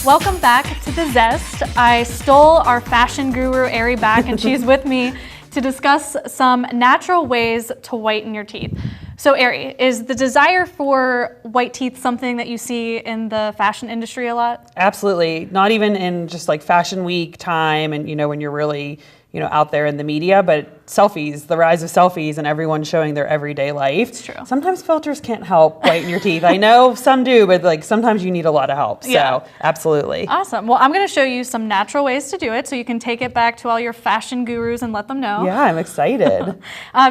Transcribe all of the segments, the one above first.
Welcome back to the Zest. I stole our fashion guru Aire back, and she's with me to discuss some natural ways to whiten your teeth. So Aire, is the desire for white teeth something that you see in the fashion industry a lot? Absolutely. Not even in just like fashion week time and, when you're really, out there in the media, but selfies, the rise of selfies and everyone showing their everyday life. It's true. Sometimes filters can't help whiten your teeth. I know some do, but like sometimes you need a lot of help. So absolutely. Awesome. Well, I'm going to show you some natural ways to do it so you can take it back to all your fashion gurus and let them know. Yeah, I'm excited.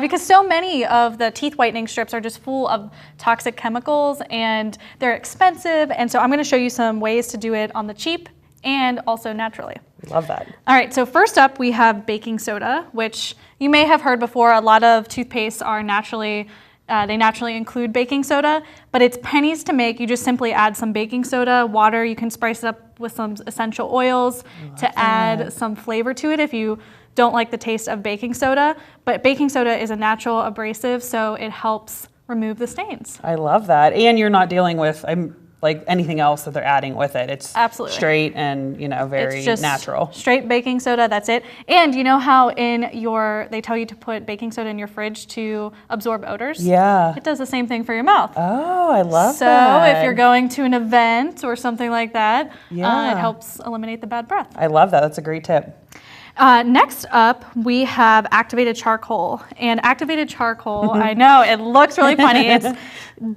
Because so many of the teeth whitening strips are just full of toxic chemicals and they're expensive. And so I'm going to show you some ways to do it on the cheap and also naturally. Love that. All right, so first up we have baking soda, which you may have heard before. A lot of toothpastes are naturally include baking soda, but it's pennies to make. You just simply add some baking soda, water. You can spice it up with some essential oils to add some flavor to it if you don't like the taste of baking soda. But baking soda is a natural abrasive, so it helps remove the stains. I love that. And you're not dealing with like anything else that they're adding with it. It's absolutely straight and very it's just natural. Straight baking soda, that's it. And you know how they tell you to put baking soda in your fridge to absorb odors? Yeah. It does the same thing for your mouth. Oh, I love that. So if you're going to an event or something like that, it helps eliminate the bad breath. I love that. That's a great tip. Next up, we have activated charcoal. And activated charcoal, I know, it looks really funny. It's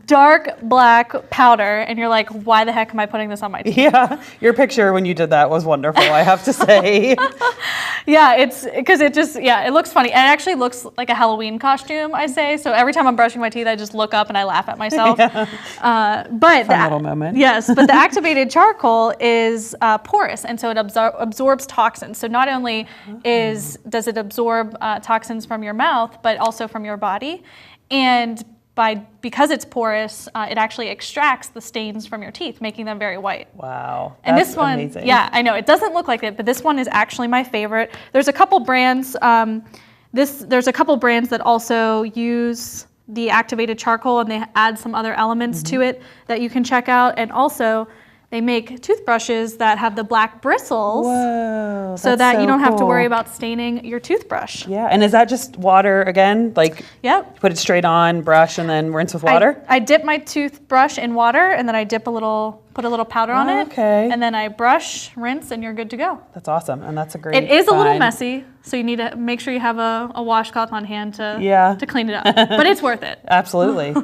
dark black powder, and you're like, why the heck am I putting this on my teeth? Yeah, your picture when you did that was wonderful, I have to say. Yeah, it's because it looks funny. And it actually looks like a Halloween costume, I say. So every time I'm brushing my teeth, I just look up and I laugh at myself. But fun little moment. Yes, but the activated charcoal is porous, and so it absorbs toxins. So not only does it absorb toxins from your mouth, but also from your body. And because it's porous, it actually extracts the stains from your teeth, making them very white. Wow, and that's this one, amazing. Yeah, I know it doesn't look like it, but this one is actually my favorite. There's a couple brands. There's a couple brands that also use the activated charcoal, and they add some other elements to it that you can check out. And also, they make toothbrushes that have the black bristles. Whoa, so that you don't have to worry about staining your toothbrush. Yeah, and is that just water again? Like, yep. Put it straight on, brush, and then rinse with water? I dip my toothbrush in water, and then I put a little powder on it. Okay. And then I brush, rinse, and you're good to go. That's awesome, and that's a great It is find. a little messy, so you need to make sure you have a washcloth on hand to clean it up. But it's worth it. Absolutely.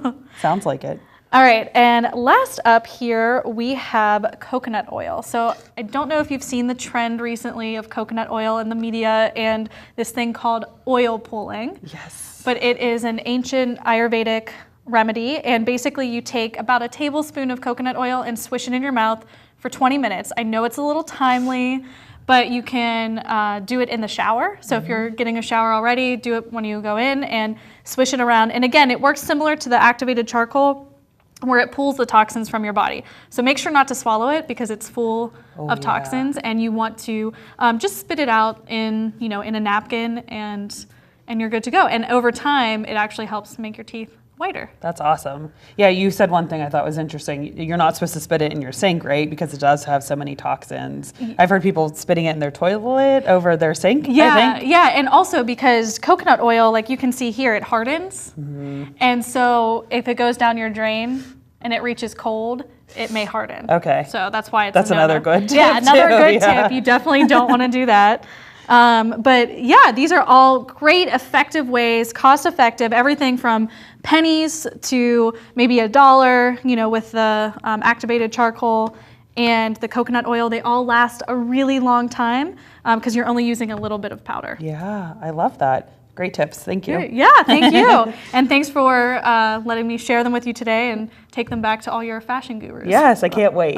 Sounds like it. All right, and last up here, we have coconut oil. So I don't know if you've seen the trend recently of coconut oil in the media and this thing called oil pulling. Yes. But it is an ancient Ayurvedic remedy, and basically you take about a tablespoon of coconut oil and swish it in your mouth for 20 minutes. I know it's a little timely, but you can do it in the shower. So if you're getting a shower already, do it when you go in and swish it around. And again, it works similar to the activated charcoal, where it pulls the toxins from your body. So make sure not to swallow it because it's full of toxins, and you want to just spit it out in a napkin, and you're good to go. And over time, it actually helps make your teeth whiter. That's awesome. Yeah, you said one thing I thought was interesting. You're not supposed to spit it in your sink, right? Because it does have so many toxins. I've heard people spitting it in their toilet over their sink, I think. Yeah, and also because coconut oil, like you can see here, it hardens. And so if it goes down your drain and it reaches cold, it may harden. Okay. So that's why it's That's another good tip. Yeah, another good tip. You definitely don't want to do that. But yeah, these are all great, effective ways, cost effective, everything from pennies to maybe $1, with the activated charcoal and the coconut oil. They all last a really long time because you're only using a little bit of powder. Yeah, I love that. Great tips. Thank you. Yeah, thank you. And thanks for letting me share them with you today and take them back to all your fashion gurus. Yes, I can't wait.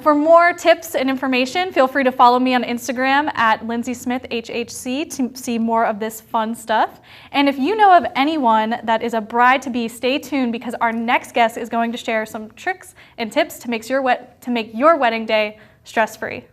For more tips and information, feel free to follow me on Instagram at Lindsey Smith HHC to see more of this fun stuff. And if you know of anyone that is a bride-to-be, stay tuned because our next guest is going to share some tricks and tips to make your wedding day stress-free.